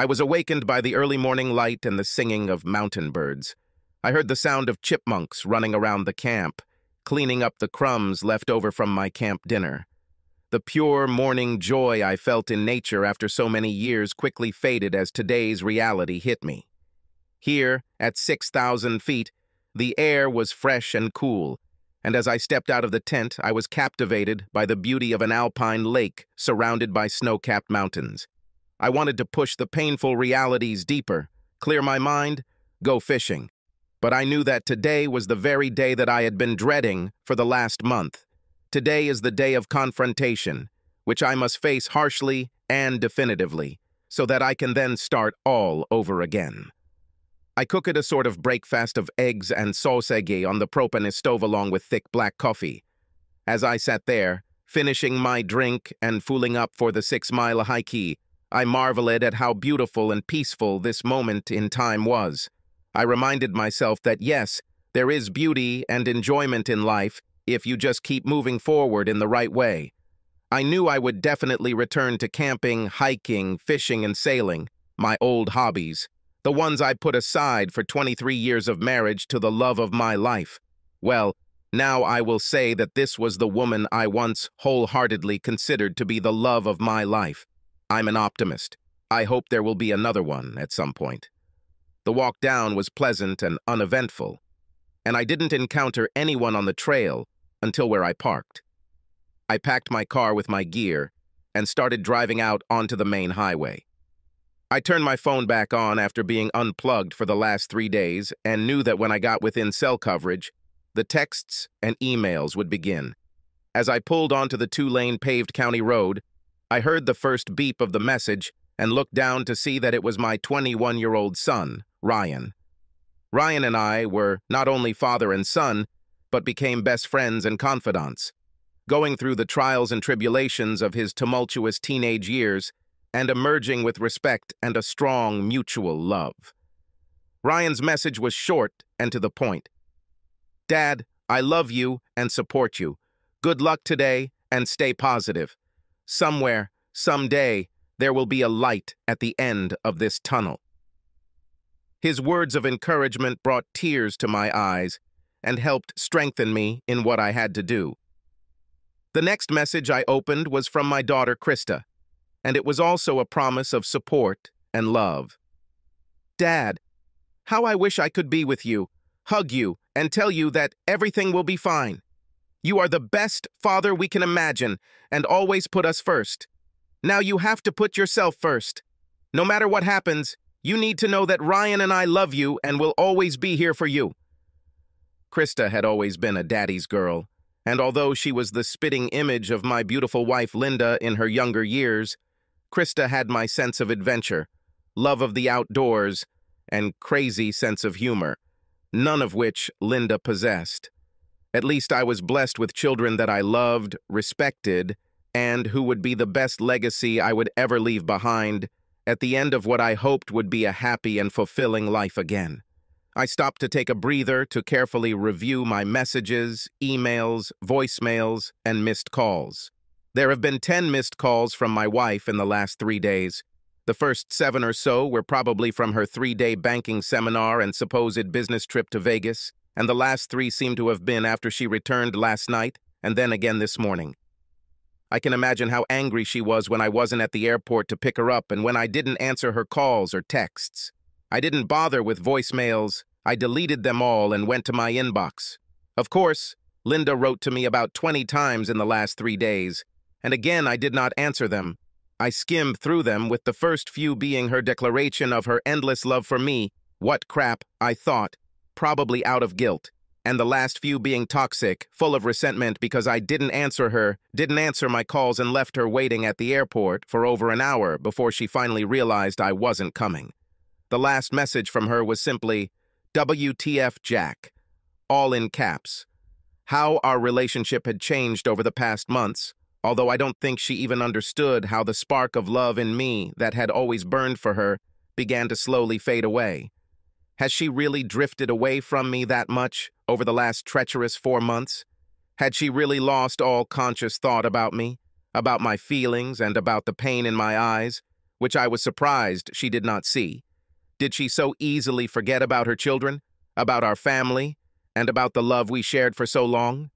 I was awakened by the early morning light and the singing of mountain birds. I heard the sound of chipmunks running around the camp, cleaning up the crumbs left over from my camp dinner. The pure morning joy I felt in nature after so many years quickly faded as today's reality hit me. Here, at 6,000 feet, the air was fresh and cool, and as I stepped out of the tent, I was captivated by the beauty of an alpine lake surrounded by snow-capped mountains. I wanted to push the painful realities deeper, clear my mind, go fishing. But I knew that today was the very day that I had been dreading for the last month. Today is the day of confrontation, which I must face harshly and definitively, so that I can then start all over again. I cooked a sort of breakfast of eggs and sausage on the propane stove along with thick black coffee. As I sat there, finishing my drink and fooling up for the 6-mile hike, I marveled at how beautiful and peaceful this moment in time was. I reminded myself that yes, there is beauty and enjoyment in life if you just keep moving forward in the right way. I knew I would definitely return to camping, hiking, fishing, and sailing, my old hobbies, the ones I put aside for 23 years of marriage to the love of my life. Well, now I will say that this was the woman I once wholeheartedly considered to be the love of my life. I'm an optimist. I hope there will be another one at some point. The walk down was pleasant and uneventful, and I didn't encounter anyone on the trail until where I parked. I packed my car with my gear and started driving out onto the main highway. I turned my phone back on after being unplugged for the last 3 days and knew that when I got within cell coverage, the texts and emails would begin. As I pulled onto the 2-lane paved county road, I heard the first beep of the message and looked down to see that it was my 21-year-old son, Ryan. Ryan and I were not only father and son, but became best friends and confidants, going through the trials and tribulations of his tumultuous teenage years and emerging with respect and a strong mutual love. Ryan's message was short and to the point. Dad, I love you and support you. Good luck today and stay positive. Somewhere, someday, there will be a light at the end of this tunnel. His words of encouragement brought tears to my eyes and helped strengthen me in what I had to do. The next message I opened was from my daughter, Krista, and it was also a promise of support and love. Dad, how I wish I could be with you, hug you, and tell you that everything will be fine. You are the best father we can imagine and always put us first. Now you have to put yourself first. No matter what happens, you need to know that Ryan and I love you and will always be here for you. Krista had always been a daddy's girl, and although she was the spitting image of my beautiful wife Linda in her younger years, Krista had my sense of adventure, love of the outdoors, and crazy sense of humor, none of which Linda possessed. At least I was blessed with children that I loved, respected, and who would be the best legacy I would ever leave behind at the end of what I hoped would be a happy and fulfilling life again. I stopped to take a breather to carefully review my messages, emails, voicemails, and missed calls. There have been 10 missed calls from my wife in the last 3 days. The first 7 or so were probably from her 3-day banking seminar and supposed business trip to Vegas, and the last 3 seem to have been after she returned last night and then again this morning. I can imagine how angry she was when I wasn't at the airport to pick her up and when I didn't answer her calls or texts. I didn't bother with voicemails. I deleted them all and went to my inbox. Of course, Linda wrote to me about 20 times in the last 3 days, and again I did not answer them. I skimmed through them, with the first few being her declaration of her endless love for me, what crap, I thought, probably out of guilt, and the last few being toxic, full of resentment because I didn't answer my calls and left her waiting at the airport for over an hour before she finally realized I wasn't coming. The last message from her was simply, WTF Jack, all in caps. How our relationship had changed over the past months, although I don't think she even understood how the spark of love in me that had always burned for her began to slowly fade away. Has she really drifted away from me that much over the last treacherous 4 months? Had she really lost all conscious thought about me, about my feelings, and about the pain in my eyes? which I was surprised she did not see. Did she so easily forget about her children, about our family, and about the love we shared for so long?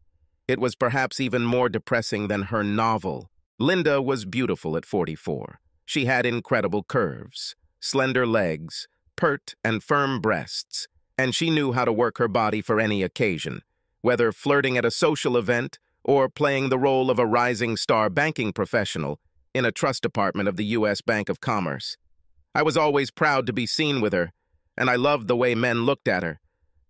It was perhaps even more depressing than her novel. Linda was beautiful at 44. She had incredible curves, slender legs, pert and firm breasts, and she knew how to work her body for any occasion, whether flirting at a social event or playing the role of a rising star banking professional in a trust department of the U.S. Bank of Commerce. I was always proud to be seen with her, and I loved the way men looked at her,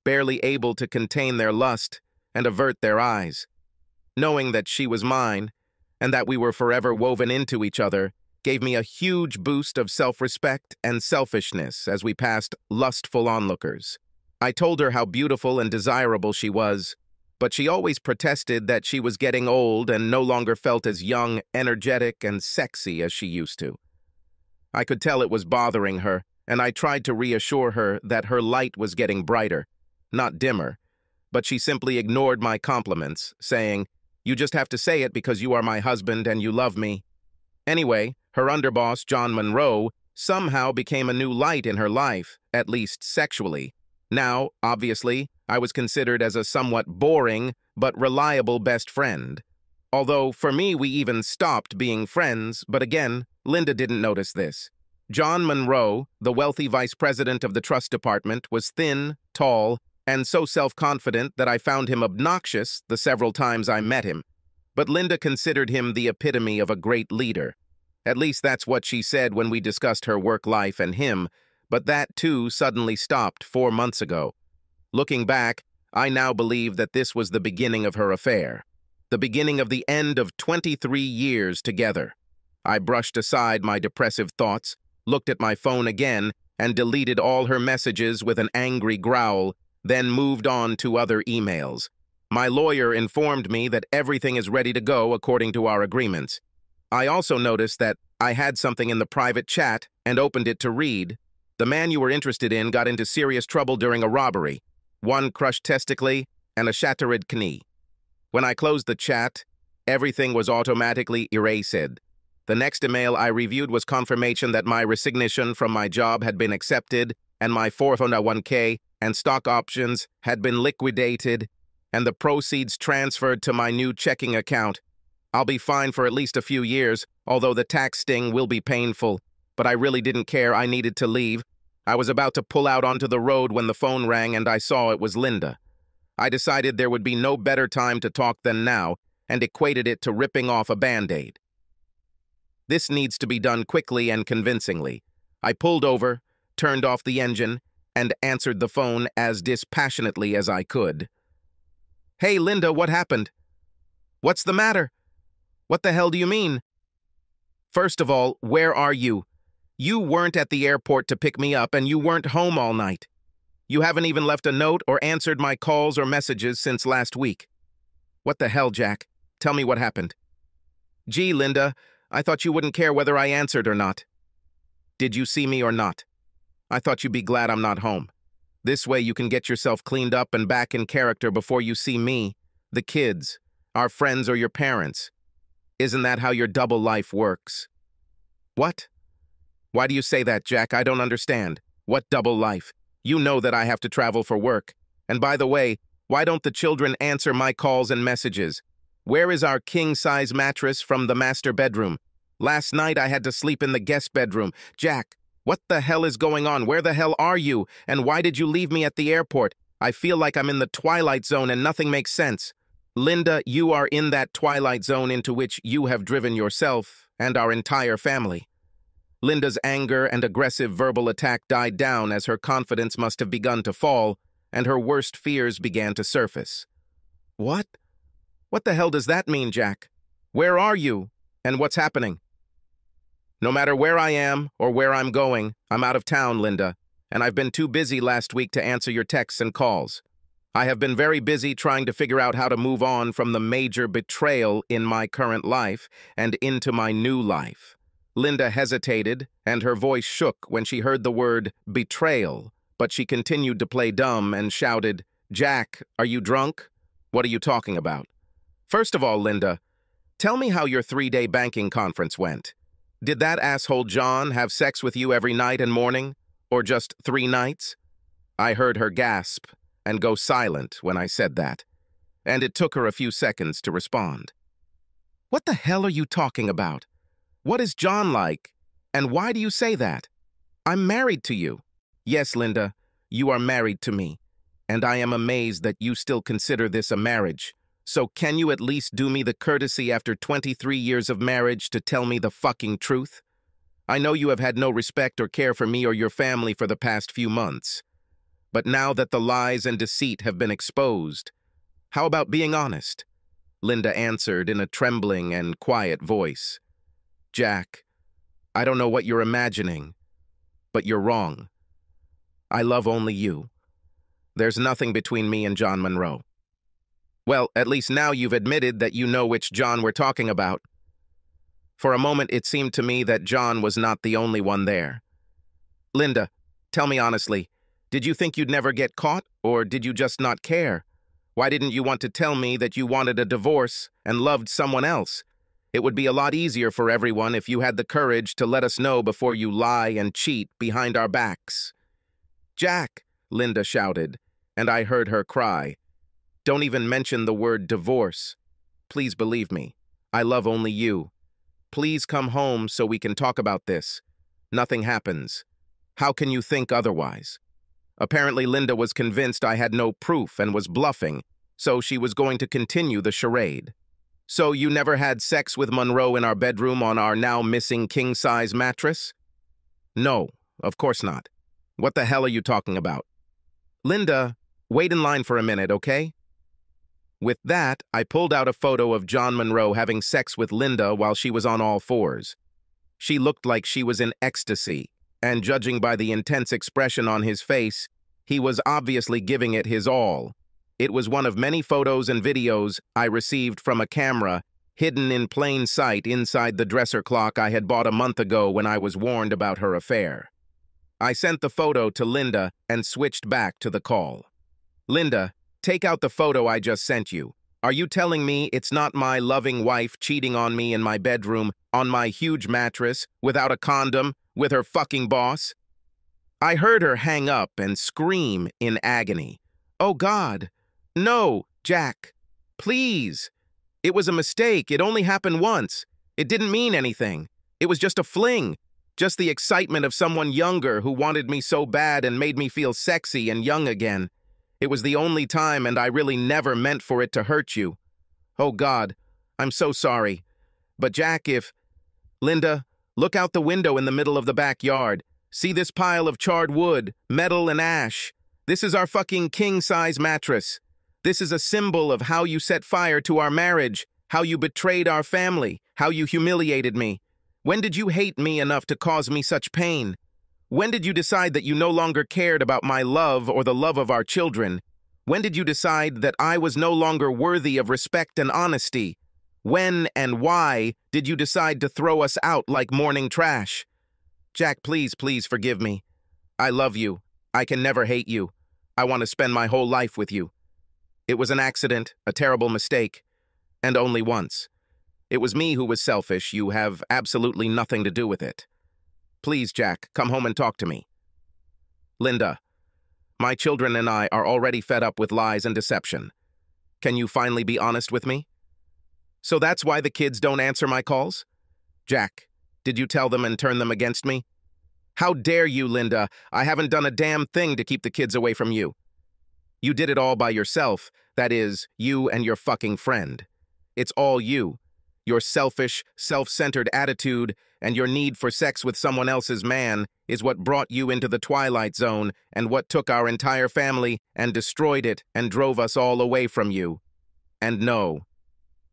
barely able to contain their lust and avert their eyes. Knowing that she was mine, and that we were forever woven into each other, gave me a huge boost of self-respect and selfishness as we passed lustful onlookers. I told her how beautiful and desirable she was, but she always protested that she was getting old and no longer felt as young, energetic, and sexy as she used to. I could tell it was bothering her, and I tried to reassure her that her light was getting brighter, not dimmer, but she simply ignored my compliments, saying, "You just have to say it because you are my husband and you love me." Anyway, her underboss, John Monroe, somehow became a new light in her life, at least sexually. Now, obviously, I was considered as a somewhat boring but reliable best friend. Although, for me, we even stopped being friends, but again, Linda didn't notice this. John Monroe, the wealthy vice president of the trust department, was thin, tall, and so self-confident that I found him obnoxious the several times I met him. But Linda considered him the epitome of a great leader. At least that's what she said when we discussed her work life and him, but that too suddenly stopped 4 months ago. Looking back, I now believe that this was the beginning of her affair, the beginning of the end of 23 years together. I brushed aside my depressive thoughts, looked at my phone again, and deleted all her messages with an angry growl, then moved on to other emails. My lawyer informed me that everything is ready to go according to our agreements. I also noticed that I had something in the private chat and opened it to read. The man you were interested in got into serious trouble during a robbery. 1 crushed testicle and a shattered knee. When I closed the chat, everything was automatically erased. The next email I reviewed was confirmation that my resignation from my job had been accepted and my 401k and stock options had been liquidated and the proceeds transferred to my new checking account. I'll be fine for at least a few years, although the tax sting will be painful. But I really didn't care. I needed to leave. I was about to pull out onto the road when the phone rang and I saw it was Linda. I decided there would be no better time to talk than now and equated it to ripping off a Band-Aid. This needs to be done quickly and convincingly. I pulled over, turned off the engine, and answered the phone as dispassionately as I could. "Hey, Linda, what happened? What's the matter? What the hell do you mean? First of all, where are you? You weren't at the airport to pick me up, and you weren't home all night. You haven't even left a note or answered my calls or messages since last week. What the hell, Jack? Tell me what happened." "Gee, Linda, I thought you wouldn't care whether I answered or not." "Did you see me or not? I thought you'd be glad I'm not home. This way you can get yourself cleaned up and back in character before you see me, the kids, our friends, or your parents. Isn't that how your double life works?" "What? Why do you say that, Jack? I don't understand. What double life? You know that I have to travel for work. And by the way, why don't the children answer my calls and messages? Where is our king-size mattress from the master bedroom? Last night I had to sleep in the guest bedroom. Jack, what the hell is going on? Where the hell are you? And why did you leave me at the airport? I feel like I'm in the twilight zone and nothing makes sense." "Linda, you are in that twilight zone into which you have driven yourself and our entire family." Linda's anger and aggressive verbal attack died down as her confidence must have begun to fall, and her worst fears began to surface. "What? What the hell does that mean, Jack? Where are you? And what's happening?" "No matter where I am or where I'm going, I'm out of town, Linda, and I've been too busy last week to answer your texts and calls. I have been very busy trying to figure out how to move on from the major betrayal in my current life and into my new life." Linda hesitated, and her voice shook when she heard the word betrayal, but she continued to play dumb and shouted, "Jack, are you drunk? What are you talking about? First of all, Linda, tell me how your 3-day banking conference went. Did that asshole John have sex with you every night and morning? Or just 3 nights? I heard her gasp and go silent when I said that, and it took her a few seconds to respond. What the hell are you talking about? What is John like? And why do you say that? I'm married to you. Yes, Linda, you are married to me, and I am amazed that you still consider this a marriage. So can you at least do me the courtesy after 23 years of marriage to tell me the fucking truth? I know you have had no respect or care for me or your family for the past few months. But now that the lies and deceit have been exposed, how about being honest? Linda answered in a trembling and quiet voice. Jack, I don't know what you're imagining, but you're wrong. I love only you. There's nothing between me and John Monroe. Well, at least now you've admitted that you know which John we're talking about. For a moment, it seemed to me that John was not the only one there. Linda, tell me honestly, did you think you'd never get caught, or did you just not care? Why didn't you want to tell me that you wanted a divorce and loved someone else? It would be a lot easier for everyone if you had the courage to let us know before you lie and cheat behind our backs. Jack, Linda shouted, and I heard her cry. Don't even mention the word divorce. Please believe me. I love only you. Please come home so we can talk about this. Nothing happens. How can you think otherwise? Apparently, Linda was convinced I had no proof and was bluffing, so she was going to continue the charade. So you never had sex with Monroe in our bedroom on our now missing king-size mattress? No, of course not. What the hell are you talking about? Linda, wait in line for a minute, okay? With that, I pulled out a photo of John Monroe having sex with Linda while she was on all fours. She looked like she was in ecstasy, and judging by the intense expression on his face, he was obviously giving it his all. It was one of many photos and videos I received from a camera hidden in plain sight inside the dresser clock I had bought a month ago when I was warned about her affair. I sent the photo to Linda and switched back to the call. Linda, take out the photo I just sent you. Are you telling me it's not my loving wife cheating on me in my bedroom, on my huge mattress, without a condom, with her fucking boss? I heard her hang up and scream in agony. Oh God, no, Jack, please. It was a mistake. It only happened once. It didn't mean anything. It was just a fling. Just the excitement of someone younger who wanted me so bad and made me feel sexy and young again. It was the only time, and I really never meant for it to hurt you. Oh, God, I'm so sorry. But Jack, Linda, look out the window in the middle of the backyard. See this pile of charred wood, metal, and ash? This is our fucking king-size mattress. This is a symbol of how you set fire to our marriage, how you betrayed our family, how you humiliated me. When did you hate me enough to cause me such pain? When did you decide that you no longer cared about my love or the love of our children? When did you decide that I was no longer worthy of respect and honesty? When and why did you decide to throw us out like morning trash? Jack, please, please forgive me. I love you. I can never hate you. I want to spend my whole life with you. It was an accident, a terrible mistake, and only once. It was me who was selfish. You have absolutely nothing to do with it. Please, Jack, come home and talk to me. Linda, my children and I are already fed up with lies and deception. Can you finally be honest with me? So that's why the kids don't answer my calls? Jack, did you tell them and turn them against me? How dare you, Linda? I haven't done a damn thing to keep the kids away from you. You did it all by yourself. That is, you and your fucking friend. It's all you. Your selfish, self-centered attitude and your need for sex with someone else's man is what brought you into the Twilight Zone and what took our entire family and destroyed it and drove us all away from you. And no,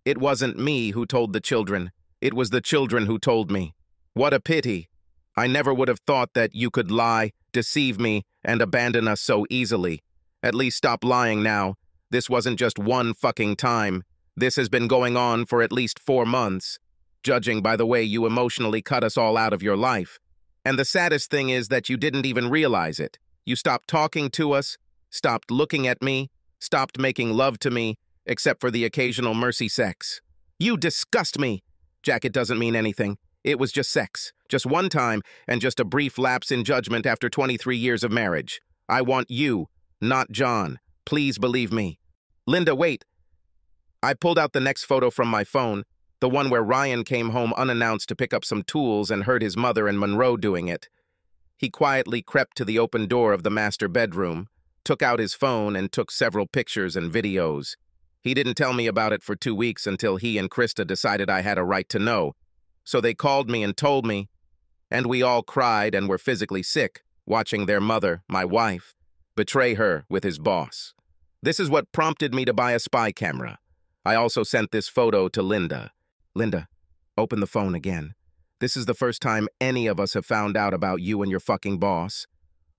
it wasn't me who told the children. It was the children who told me. What a pity. I never would have thought that you could lie, deceive me, and abandon us so easily. At least stop lying now. This wasn't just one fucking time. This has been going on for at least 4 months, judging by the way you emotionally cut us all out of your life. And the saddest thing is that you didn't even realize it. You stopped talking to us, stopped looking at me, stopped making love to me, except for the occasional mercy sex. You disgust me! Jack, it doesn't mean anything. It was just sex, just one time, and just a brief lapse in judgment after 23 years of marriage. I want you, not John. Please believe me. Linda, wait. I pulled out the next photo from my phone, the one where Ryan came home unannounced to pick up some tools and heard his mother and Monroe doing it. He quietly crept to the open door of the master bedroom, took out his phone, and took several pictures and videos. He didn't tell me about it for 2 weeks until he and Krista decided I had a right to know. So they called me and told me, and we all cried and were physically sick, watching their mother, my wife, betray her with his boss. This is what prompted me to buy a spy camera. I also sent this photo to Linda. Linda, open the phone again. This is the first time any of us have found out about you and your fucking boss.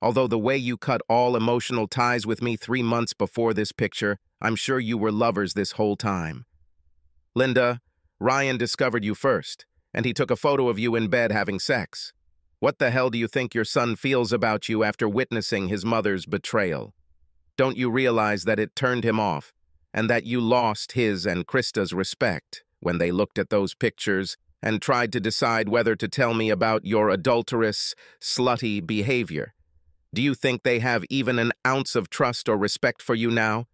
Although the way you cut all emotional ties with me 3 months before this picture, I'm sure you were lovers this whole time. Linda, Ryan discovered you first, and he took a photo of you in bed having sex. What the hell do you think your son feels about you after witnessing his mother's betrayal? Don't you realize that it turned him off, and that you lost his and Krista's respect when they looked at those pictures and tried to decide whether to tell me about your adulterous, slutty behavior? Do you think they have even an ounce of trust or respect for you now?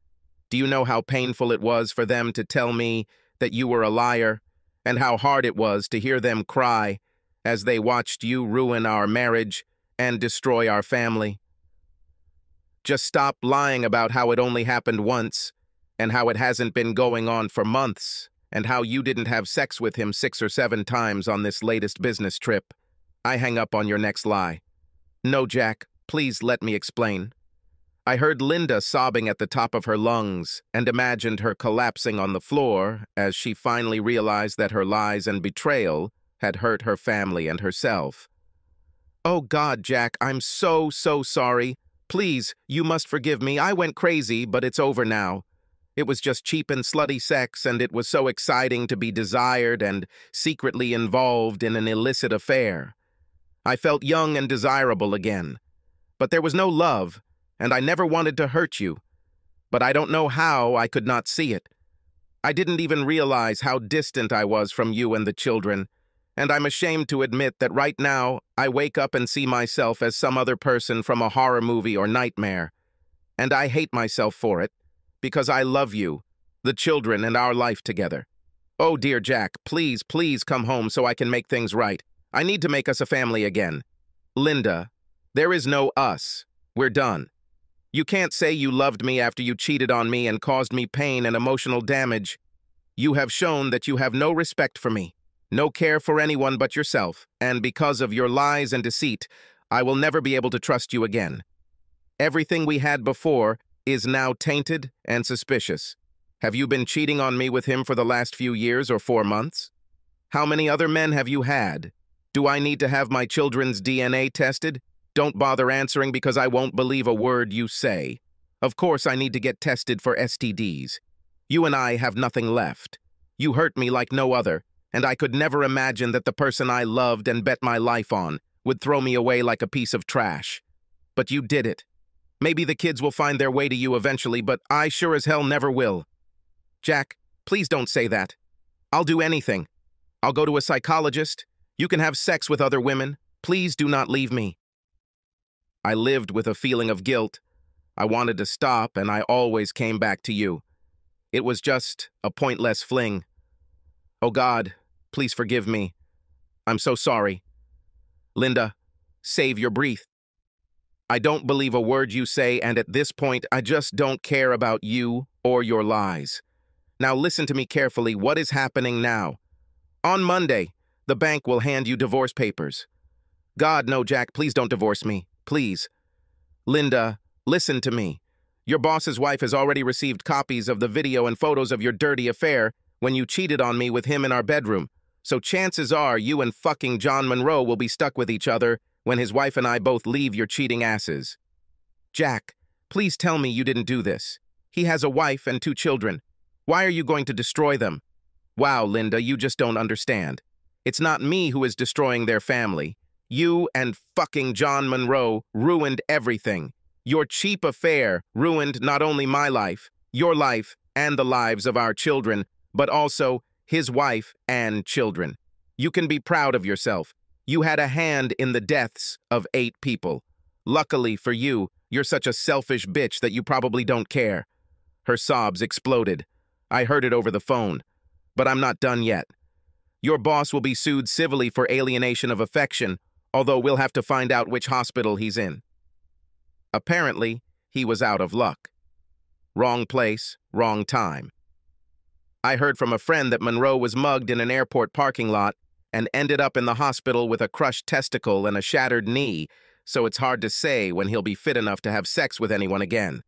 Do you know how painful it was for them to tell me that you were a liar, and how hard it was to hear them cry as they watched you ruin our marriage and destroy our family? Just stop lying about how it only happened once, and how it hasn't been going on for months, and how you didn't have sex with him 6 or 7 times on this latest business trip. I hang up on your next lie. No, Jack, please let me explain. I heard Linda sobbing at the top of her lungs and imagined her collapsing on the floor as she finally realized that her lies and betrayal had hurt her family and herself. Oh God, Jack, I'm so sorry. Please, you must forgive me. I went crazy, but it's over now. It was just cheap and slutty sex, and it was so exciting to be desired and secretly involved in an illicit affair. I felt young and desirable again. But there was no love, and I never wanted to hurt you. But I don't know how I could not see it. I didn't even realize how distant I was from you and the children, and I'm ashamed to admit that right now I wake up and see myself as some other person from a horror movie or nightmare. And I hate myself for it, because I love you, the children, and our life together. Oh, dear Jack, please come home so I can make things right. I need to make us a family again. Linda, there is no us. We're done. You can't say you loved me after you cheated on me and caused me pain and emotional damage. You have shown that you have no respect for me, no care for anyone but yourself, and because of your lies and deceit, I will never be able to trust you again. Everything we had before is now tainted and suspicious. Have you been cheating on me with him for the last few years or 4 months? How many other men have you had? Do I need to have my children's DNA tested? Don't bother answering because I won't believe a word you say. Of course I need to get tested for STDs. You and I have nothing left. You hurt me like no other, and I could never imagine that the person I loved and bet my life on would throw me away like a piece of trash. But you did it. Maybe the kids will find their way to you eventually, but I sure as hell never will. Jack, please don't say that. I'll do anything. I'll go to a psychologist. You can have sex with other women. Please do not leave me. I lived with a feeling of guilt. I wanted to stop, and I always came back to you. It was just a pointless fling. Oh God, please forgive me. I'm so sorry. Linda, save your breath. I don't believe a word you say, and at this point, I just don't care about you or your lies. Now listen to me carefully. What is happening now? On Monday, the bank will hand you divorce papers. God, no, Jack, please don't divorce me. Please. Linda, listen to me. Your boss's wife has already received copies of the video and photos of your dirty affair when you cheated on me with him in our bedroom. So chances are you and fucking John Monroe will be stuck with each other when his wife and I both leave your cheating asses. Jack, please tell me you didn't do this. He has a wife and 2 children. Why are you going to destroy them? Wow, Linda, you just don't understand. It's not me who is destroying their family. You and fucking John Monroe ruined everything. Your cheap affair ruined not only my life, your life, and the lives of our children, but also his wife and children. You can be proud of yourself. You had a hand in the deaths of 8 people. Luckily for you, you're such a selfish bitch that you probably don't care." Her sobs exploded. I heard it over the phone. But I'm not done yet. "Your boss will be sued civilly for alienation of affection, although we'll have to find out which hospital he's in." Apparently, he was out of luck. Wrong place, wrong time. I heard from a friend that Monroe was mugged in an airport parking lot and ended up in the hospital with a crushed testicle and a shattered knee, so it's hard to say when he'll be fit enough to have sex with anyone again.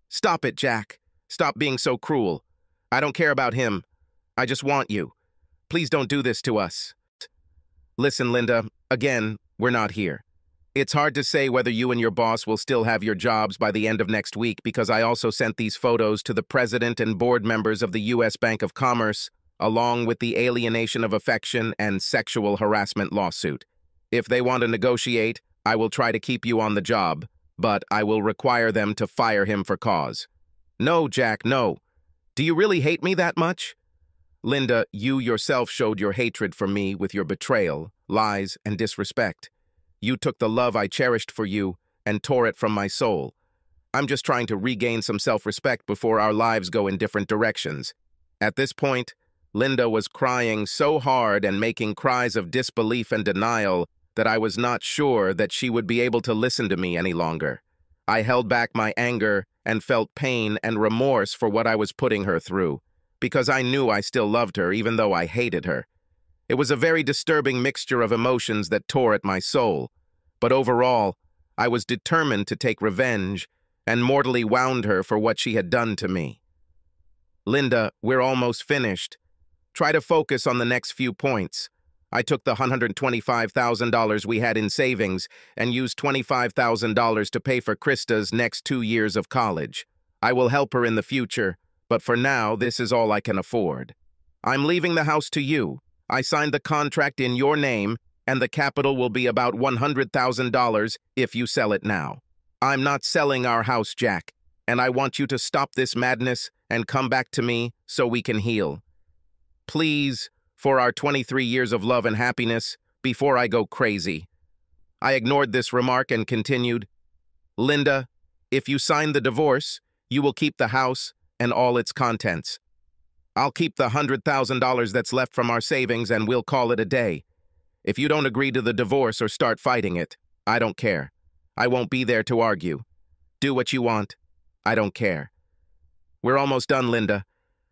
"Stop it, Jack. Stop being so cruel. I don't care about him. I just want you. Please don't do this to us." "Listen, Linda, again, we're not here. It's hard to say whether you and your boss will still have your jobs by the end of next week because I also sent these photos to the president and board members of the U.S. Bank of Commerce, along with the alienation of affection and sexual harassment lawsuit. If they want to negotiate, I will try to keep you on the job, but I will require them to fire him for cause." "No, Jack, no. Do you really hate me that much?" "Linda, you yourself showed your hatred for me with your betrayal, lies, and disrespect. You took the love I cherished for you and tore it from my soul. I'm just trying to regain some self-respect before our lives go in different directions." At this point, Linda was crying so hard and making cries of disbelief and denial that I was not sure that she would be able to listen to me any longer. I held back my anger and felt pain and remorse for what I was putting her through, because I knew I still loved her even though I hated her. It was a very disturbing mixture of emotions that tore at my soul, but overall, I was determined to take revenge and mortally wound her for what she had done to me. "Linda, we're almost finished. Try to focus on the next few points. I took the $125,000 we had in savings and used $25,000 to pay for Krista's next 2 years of college. I will help her in the future, but for now, this is all I can afford. I'm leaving the house to you. I signed the contract in your name, and the capital will be about $100,000 if you sell it now. I'm not selling our house, Jack, and I want you to stop this madness and come back to me so we can heal. Please, for our 23 years of love and happiness, before I go crazy." I ignored this remark and continued, "Linda, if you sign the divorce, you will keep the house and all its contents. I'll keep the $100,000 that's left from our savings and we'll call it a day. If you don't agree to the divorce or start fighting it, I don't care. I won't be there to argue. Do what you want. I don't care." "We're almost done, Linda.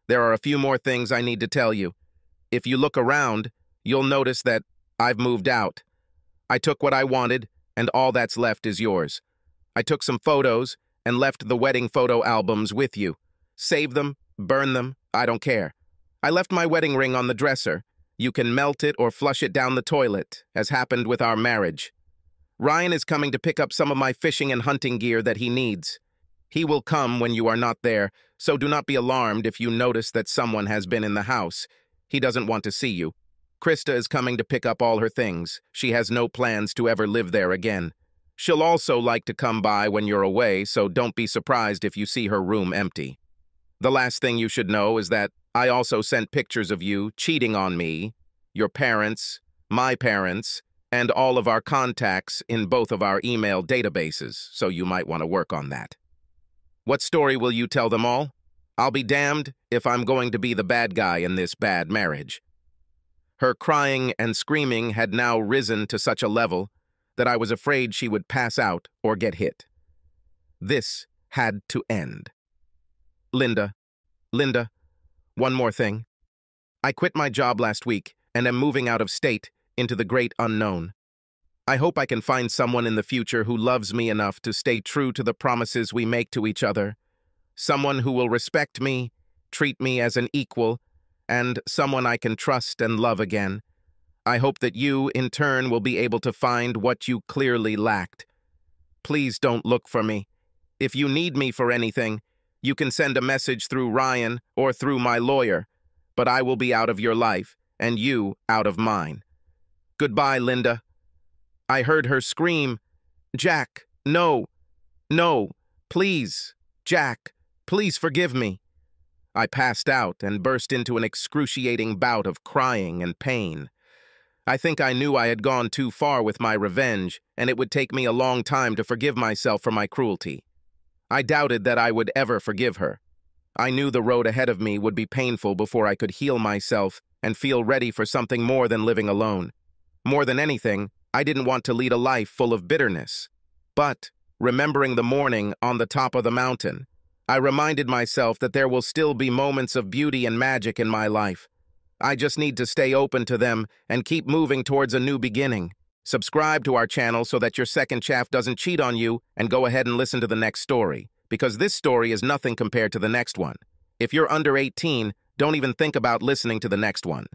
There are a few more things I need to tell you. If you look around, you'll notice that I've moved out. I took what I wanted, and all that's left is yours. I took some photos and left the wedding photo albums with you. Save them, burn them, I don't care. I left my wedding ring on the dresser. You can melt it or flush it down the toilet, as happened with our marriage. Ryan is coming to pick up some of my fishing and hunting gear that he needs. He will come when you are not there, so do not be alarmed if you notice that someone has been in the house. He doesn't want to see you. Krista is coming to pick up all her things. She has no plans to ever live there again. She'll also like to come by when you're away, so don't be surprised if you see her room empty. The last thing you should know is that I also sent pictures of you cheating on me, your parents, my parents, and all of our contacts in both of our email databases, so you might want to work on that. What story will you tell them all? I'll be damned if I'm going to be the bad guy in this bad marriage." Her crying and screaming had now risen to such a level that I was afraid she would pass out or get hit. This had to end. Linda, one more thing. I quit my job last week and am moving out of state into the great unknown. I hope I can find someone in the future who loves me enough to stay true to the promises we make to each other. Someone who will respect me, treat me as an equal, and someone I can trust and love again. I hope that you, in turn, will be able to find what you clearly lacked. Please don't look for me. If you need me for anything, you can send a message through Ryan or through my lawyer, but I will be out of your life, and you out of mine. Goodbye, Linda." I heard her scream, "Jack, no, no, please, Jack, please forgive me." I passed out and burst into an excruciating bout of crying and pain. I think I knew I had gone too far with my revenge, and it would take me a long time to forgive myself for my cruelty. I doubted that I would ever forgive her. I knew the road ahead of me would be painful before I could heal myself and feel ready for something more than living alone. More than anything, I didn't want to lead a life full of bitterness. But, remembering the morning on the top of the mountain, I reminded myself that there will still be moments of beauty and magic in my life. I just need to stay open to them and keep moving towards a new beginning. Subscribe to our channel so that your second chaff doesn't cheat on you, and go ahead and listen to the next story, because this story is nothing compared to the next one. If you're under 18, don't even think about listening to the next one.